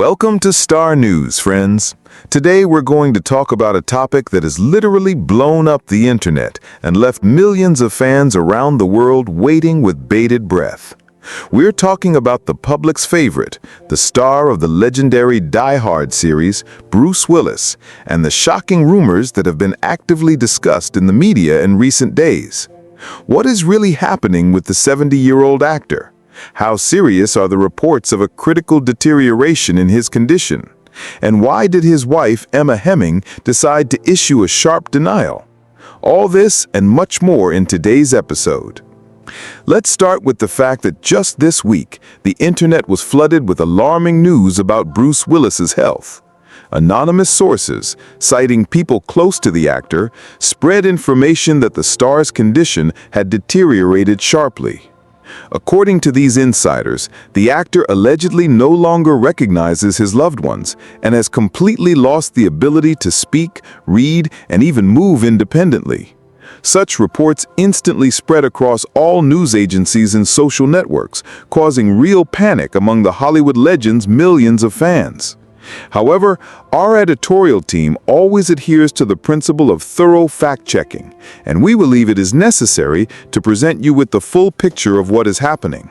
Welcome to Star News, friends. Today we're going to talk about a topic that has literally blown up the internet and left millions of fans around the world waiting with bated breath. We're talking about the public's favorite, the star of the legendary Die Hard series, Bruce Willis, and the shocking rumors that have been actively discussed in the media in recent days. What is really happening with the 70-year-old actor? How serious are the reports of a critical deterioration in his condition? And why did his wife, Emma Hemming, decide to issue a sharp denial? All this and much more in today's episode. Let's start with the fact that just this week, the internet was flooded with alarming news about Bruce Willis's health. Anonymous sources, citing people close to the actor, spread information that the star's condition had deteriorated sharply. According to these insiders, the actor allegedly no longer recognizes his loved ones and has completely lost the ability to speak, read, and even move independently. Such reports instantly spread across all news agencies and social networks, causing real panic among the Hollywood legend's millions of fans. However, our editorial team always adheres to the principle of thorough fact-checking, and we believe it is necessary to present you with the full picture of what is happening.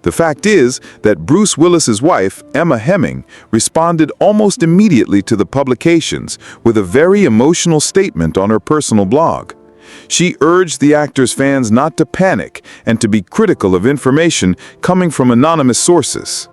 The fact is that Bruce Willis's wife, Emma Hemming, responded almost immediately to the publications with a very emotional statement on her personal blog. She urged the actor's fans not to panic and to be critical of information coming from anonymous sources.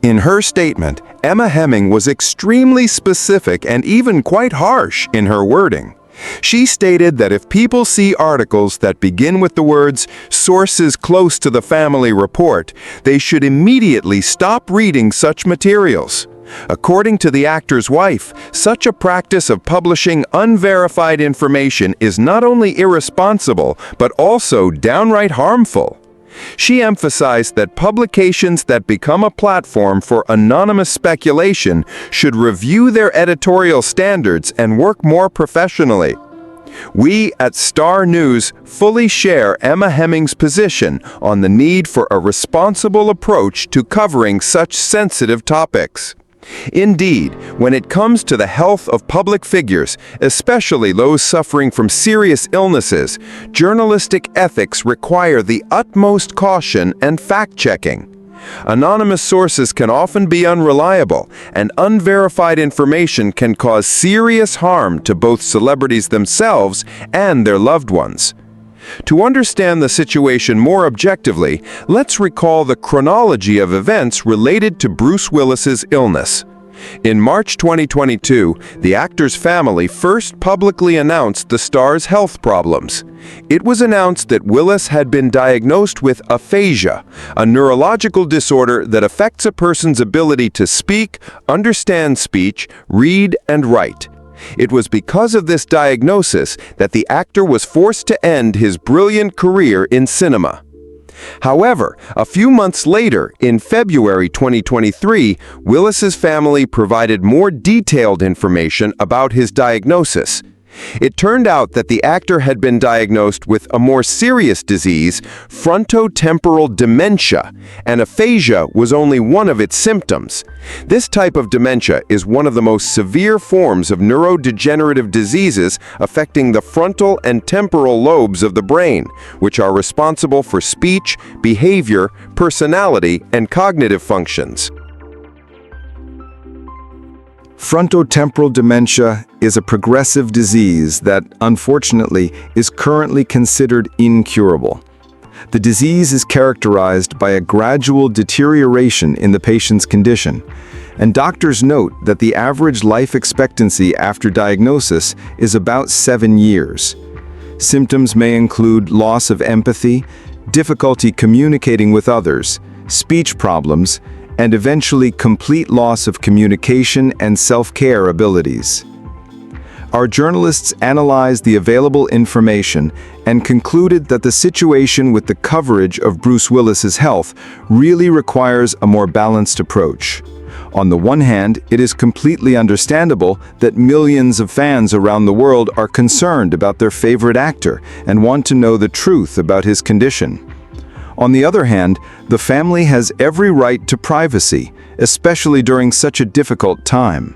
In her statement, Emma Hemming was extremely specific and even quite harsh in her wording. She stated that if people see articles that begin with the words "sources close to the family report," they should immediately stop reading such materials. According to the actor's wife, such a practice of publishing unverified information is not only irresponsible, but also downright harmful. She emphasized that publications that become a platform for anonymous speculation should review their editorial standards and work more professionally. We at Star News fully share Emma Hemming's position on the need for a responsible approach to covering such sensitive topics. Indeed, when it comes to the health of public figures, especially those suffering from serious illnesses, journalistic ethics require the utmost caution and fact-checking. Anonymous sources can often be unreliable, and unverified information can cause serious harm to both celebrities themselves and their loved ones. To understand the situation more objectively, let's recall the chronology of events related to Bruce Willis's illness. In March 2022, the actor's family first publicly announced the star's health problems. It was announced that Willis had been diagnosed with aphasia, a neurological disorder that affects a person's ability to speak, understand speech, read, and write. It was because of this diagnosis that the actor was forced to end his brilliant career in cinema. However, a few months later, in February 2023, Willis's family provided more detailed information about his diagnosis. It turned out that the actor had been diagnosed with a more serious disease, frontotemporal dementia, and aphasia was only one of its symptoms. This type of dementia is one of the most severe forms of neurodegenerative diseases affecting the frontal and temporal lobes of the brain, which are responsible for speech, behavior, personality, and cognitive functions. Frontotemporal dementia is a progressive disease that, unfortunately, is currently considered incurable. The disease is characterized by a gradual deterioration in the patient's condition, and doctors note that the average life expectancy after diagnosis is about 7 years. Symptoms may include loss of empathy, difficulty communicating with others, speech problems, and eventually complete loss of communication and self-care abilities. Our journalists analyzed the available information and concluded that the situation with the coverage of Bruce Willis's health really requires a more balanced approach. On the one hand, it is completely understandable that millions of fans around the world are concerned about their favorite actor and want to know the truth about his condition. On the other hand, the family has every right to privacy, especially during such a difficult time.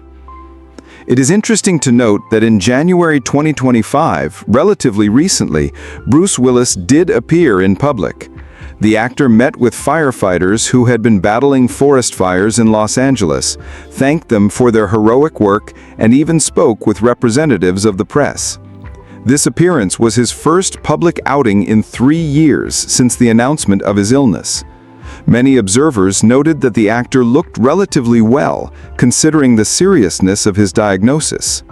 It is interesting to note that in January 2025, relatively recently, Bruce Willis did appear in public. The actor met with firefighters who had been battling forest fires in Los Angeles, thanked them for their heroic work, and even spoke with representatives of the press. This appearance was his first public outing in 3 years since the announcement of his illness. Many observers noted that the actor looked relatively well, considering the seriousness of his diagnosis.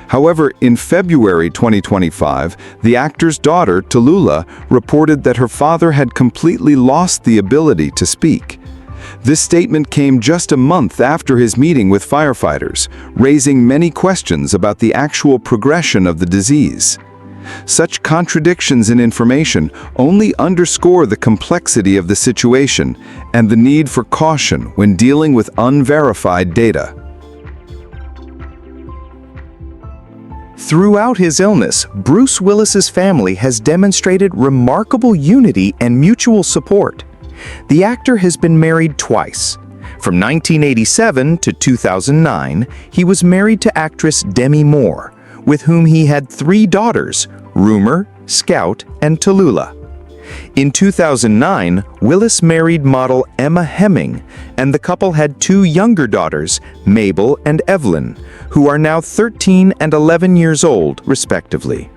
However, in February 2025, the actor's daughter, Tallulah, reported that her father had completely lost the ability to speak. This statement came just a month after his meeting with firefighters, raising many questions about the actual progression of the disease. Such contradictions in information only underscore the complexity of the situation and the need for caution when dealing with unverified data. Throughout his illness, Bruce Willis's family has demonstrated remarkable unity and mutual support. The actor has been married twice. From 1987 to 2009, he was married to actress Demi Moore, with whom he had 3 daughters, Rumor, Scout, and Tallulah. In 2009, Willis married model Emma Hemming, and the couple had 2 younger daughters, Mabel and Evelyn, who are now 13 and 11 years old, respectively.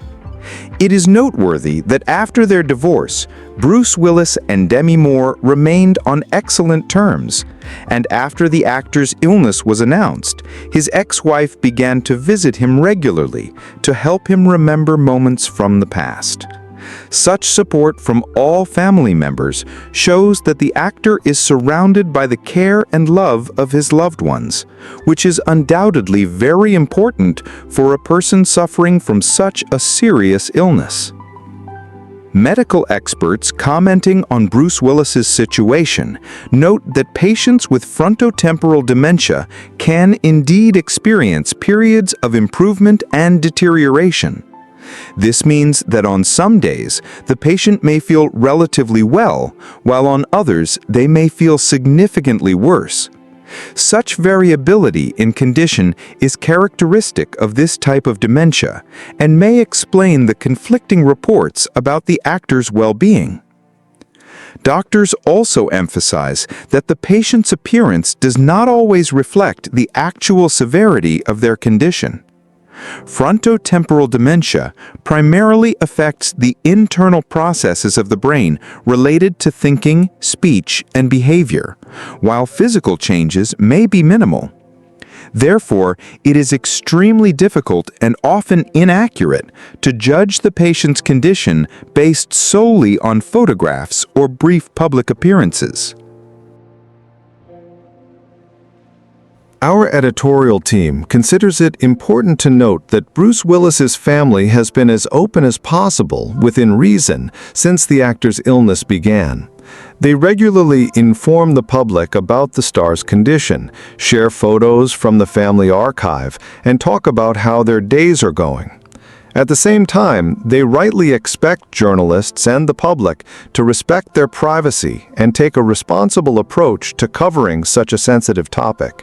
It is noteworthy that after their divorce, Bruce Willis and Demi Moore remained on excellent terms, and after the actor's illness was announced, his ex-wife began to visit him regularly to help him remember moments from the past. Such support from all family members shows that the actor is surrounded by the care and love of his loved ones, which is undoubtedly very important for a person suffering from such a serious illness. Medical experts commenting on Bruce Willis's situation note that patients with frontotemporal dementia can indeed experience periods of improvement and deterioration. This means that on some days, the patient may feel relatively well, while on others, they may feel significantly worse. Such variability in condition is characteristic of this type of dementia and may explain the conflicting reports about the actor's well-being. Doctors also emphasize that the patient's appearance does not always reflect the actual severity of their condition. Frontotemporal dementia primarily affects the internal processes of the brain related to thinking, speech, and behavior, while physical changes may be minimal. Therefore, it is extremely difficult and often inaccurate to judge the patient's condition based solely on photographs or brief public appearances. Our editorial team considers it important to note that Bruce Willis's family has been as open as possible, within reason, since the actor's illness began. They regularly inform the public about the star's condition, share photos from the family archive, and talk about how their days are going. At the same time, they rightly expect journalists and the public to respect their privacy and take a responsible approach to covering such a sensitive topic.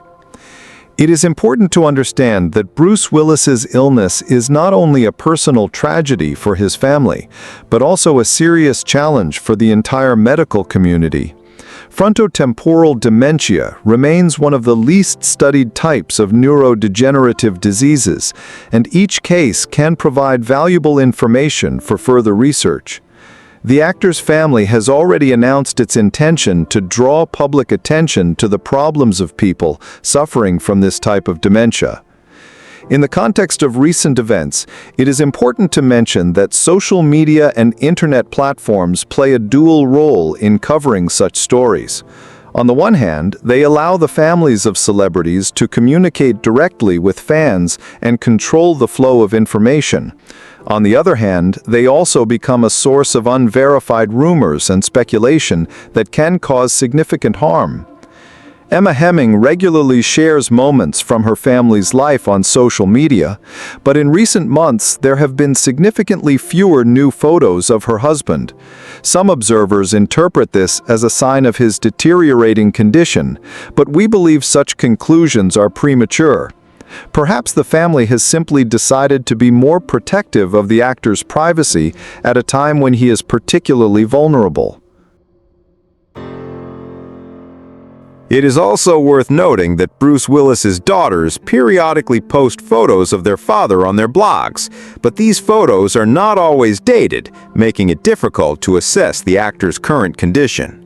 It is important to understand that Bruce Willis's illness is not only a personal tragedy for his family, but also a serious challenge for the entire medical community. Frontotemporal dementia remains one of the least studied types of neurodegenerative diseases, and each case can provide valuable information for further research. The actor's family has already announced its intention to draw public attention to the problems of people suffering from this type of dementia. In the context of recent events, it is important to mention that social media and internet platforms play a dual role in covering such stories. On the one hand, they allow the families of celebrities to communicate directly with fans and control the flow of information. On the other hand, they also become a source of unverified rumors and speculation that can cause significant harm. Emma Hemming regularly shares moments from her family's life on social media, but in recent months there have been significantly fewer new photos of her husband. Some observers interpret this as a sign of his deteriorating condition, but we believe such conclusions are premature. Perhaps the family has simply decided to be more protective of the actor's privacy at a time when he is particularly vulnerable. It is also worth noting that Bruce Willis's daughters periodically post photos of their father on their blogs, but these photos are not always dated, making it difficult to assess the actor's current condition.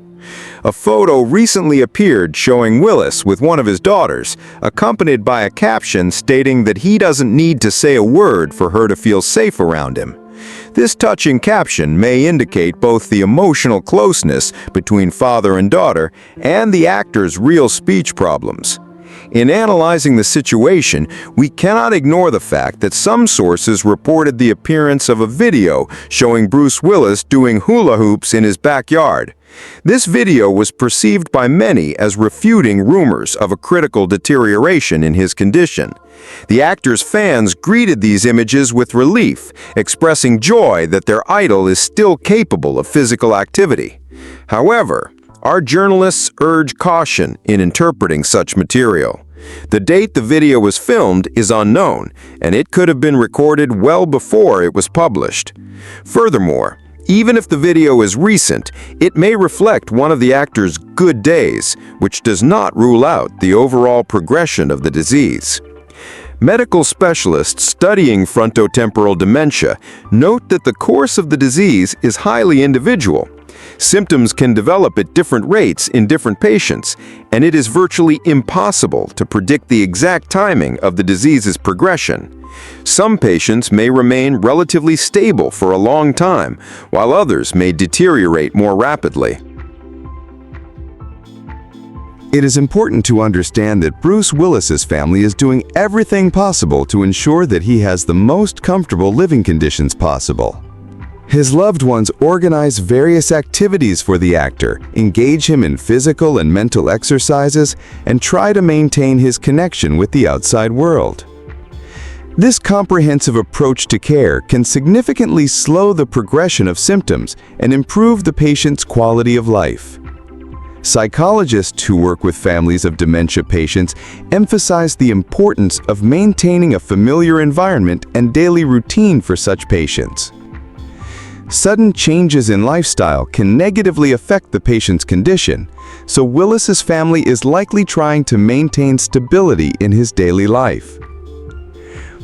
A photo recently appeared showing Willis with one of his daughters, accompanied by a caption stating that he doesn't need to say a word for her to feel safe around him. This touching caption may indicate both the emotional closeness between father and daughter and the actor's real speech problems. In analyzing the situation, we cannot ignore the fact that some sources reported the appearance of a video showing Bruce Willis doing hula hoops in his backyard. This video was perceived by many as refuting rumors of a critical deterioration in his condition. The actor's fans greeted these images with relief, expressing joy that their idol is still capable of physical activity. However, our journalists urge caution in interpreting such material. The date the video was filmed is unknown, and it could have been recorded well before it was published. Furthermore, even if the video is recent, it may reflect one of the actor's good days, which does not rule out the overall progression of the disease. Medical specialists studying frontotemporal dementia note that the course of the disease is highly individual. Symptoms can develop at different rates in different patients, and it is virtually impossible to predict the exact timing of the disease's progression. Some patients may remain relatively stable for a long time, while others may deteriorate more rapidly. It is important to understand that Bruce Willis's family is doing everything possible to ensure that he has the most comfortable living conditions possible. His loved ones organize various activities for the actor, engage him in physical and mental exercises, and try to maintain his connection with the outside world. This comprehensive approach to care can significantly slow the progression of symptoms and improve the patient's quality of life. Psychologists who work with families of dementia patients emphasize the importance of maintaining a familiar environment and daily routine for such patients. Sudden changes in lifestyle can negatively affect the patient's condition, so Willis's family is likely trying to maintain stability in his daily life.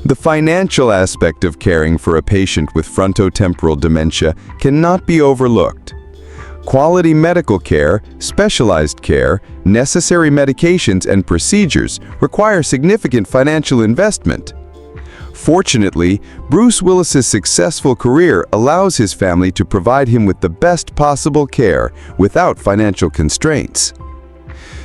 The financial aspect of caring for a patient with frontotemporal dementia cannot be overlooked. Quality medical care, specialized care, necessary medications, and procedures require significant financial investment. Fortunately, Bruce Willis's successful career allows his family to provide him with the best possible care without financial constraints.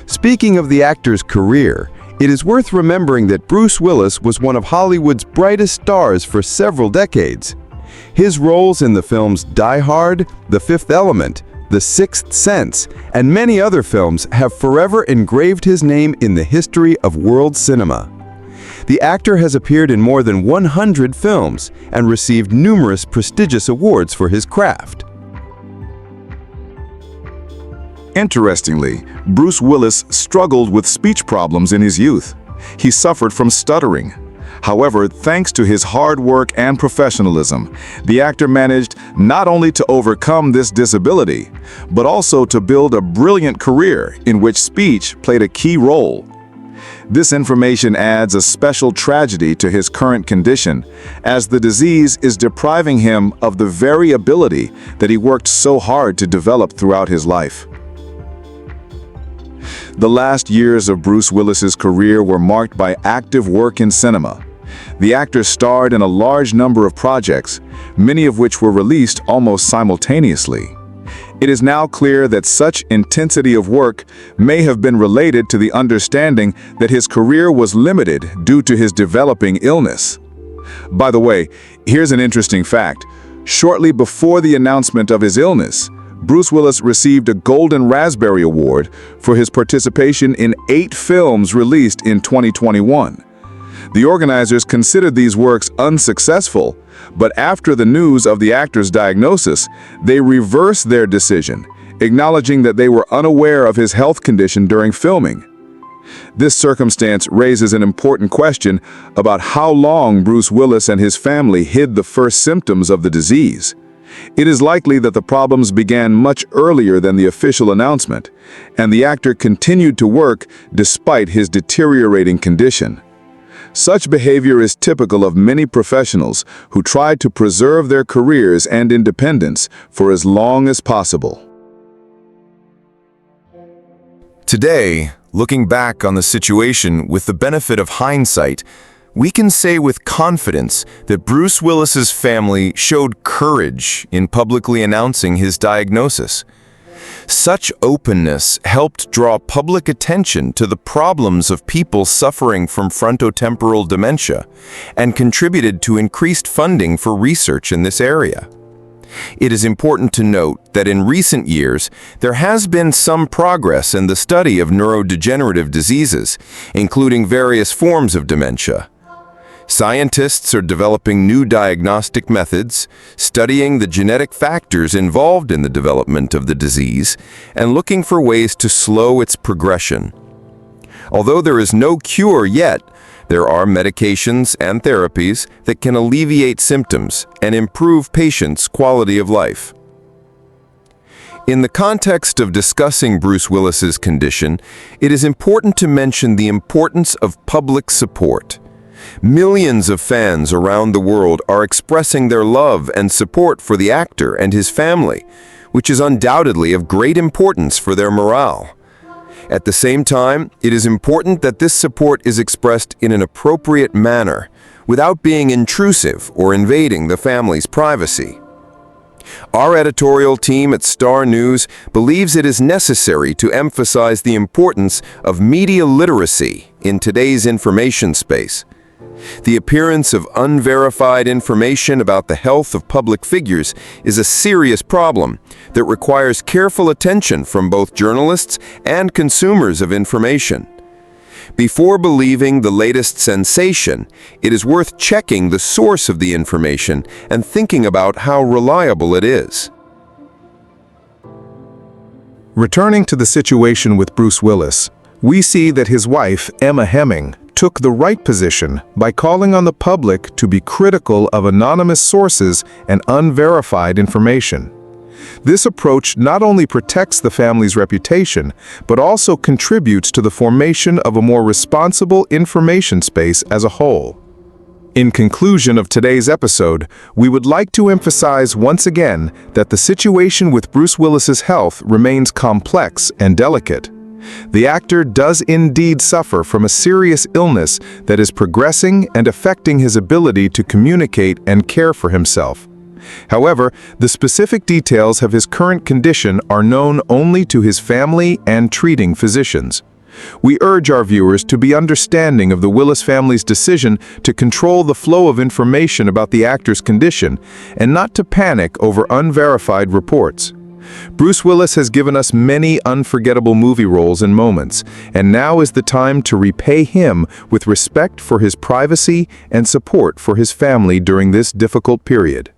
Speaking of the actor's career, it is worth remembering that Bruce Willis was one of Hollywood's brightest stars for several decades. His roles in the films Die Hard, The Fifth Element, The Sixth Sense, and many other films have forever engraved his name in the history of world cinema. The actor has appeared in more than 100 films and received numerous prestigious awards for his craft. Interestingly, Bruce Willis struggled with speech problems in his youth. He suffered from stuttering. However, thanks to his hard work and professionalism, the actor managed not only to overcome this disability, but also to build a brilliant career in which speech played a key role. This information adds a special tragedy to his current condition, as the disease is depriving him of the very ability that he worked so hard to develop throughout his life. The last years of Bruce Willis's career were marked by active work in cinema. The actor starred in a large number of projects, many of which were released almost simultaneously. It is now clear that such intensity of work may have been related to the understanding that his career was limited due to his developing illness. By the way, here's an interesting fact. Shortly before the announcement of his illness, Bruce Willis received a Golden Raspberry Award for his participation in 8 films released in 2021. The organizers considered these works unsuccessful, but after the news of the actor's diagnosis, they reversed their decision, acknowledging that they were unaware of his health condition during filming. This circumstance raises an important question about how long Bruce Willis and his family hid the first symptoms of the disease. It is likely that the problems began much earlier than the official announcement, and the actor continued to work despite his deteriorating condition. Such behavior is typical of many professionals who try to preserve their careers and independence for as long as possible. Today, looking back on the situation with the benefit of hindsight, we can say with confidence that Bruce Willis's family showed courage in publicly announcing his diagnosis. Such openness helped draw public attention to the problems of people suffering from frontotemporal dementia and contributed to increased funding for research in this area. It is important to note that in recent years, there has been some progress in the study of neurodegenerative diseases, including various forms of dementia. Scientists are developing new diagnostic methods, studying the genetic factors involved in the development of the disease, and looking for ways to slow its progression. Although there is no cure yet, there are medications and therapies that can alleviate symptoms and improve patients' quality of life. In the context of discussing Bruce Willis's condition, it is important to mention the importance of public support. Millions of fans around the world are expressing their love and support for the actor and his family, which is undoubtedly of great importance for their morale. At the same time, it is important that this support is expressed in an appropriate manner, without being intrusive or invading the family's privacy. Our editorial team at Star News believes it is necessary to emphasize the importance of media literacy in today's information space. The appearance of unverified information about the health of public figures is a serious problem that requires careful attention from both journalists and consumers of information. Before believing the latest sensation, it is worth checking the source of the information and thinking about how reliable it is. Returning to the situation with Bruce Willis, we see that his wife, Emma Heming, took the right position by calling on the public to be critical of anonymous sources and unverified information. This approach not only protects the family's reputation, but also contributes to the formation of a more responsible information space as a whole. In conclusion of today's episode, we would like to emphasize once again that the situation with Bruce Willis's health remains complex and delicate. The actor does indeed suffer from a serious illness that is progressing and affecting his ability to communicate and care for himself. However, the specific details of his current condition are known only to his family and treating physicians. We urge our viewers to be understanding of the Willis family's decision to control the flow of information about the actor's condition and not to panic over unverified reports. Bruce Willis has given us many unforgettable movie roles and moments, and now is the time to repay him with respect for his privacy and support for his family during this difficult period.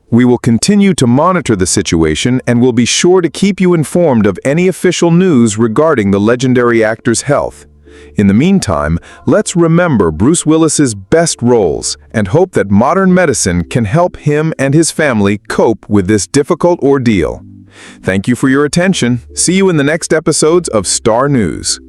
We will continue to monitor the situation and will be sure to keep you informed of any official news regarding the legendary actor's health. In the meantime, let's remember Bruce Willis's best roles and hope that modern medicine can help him and his family cope with this difficult ordeal. Thank you for your attention. See you in the next episodes of Star News.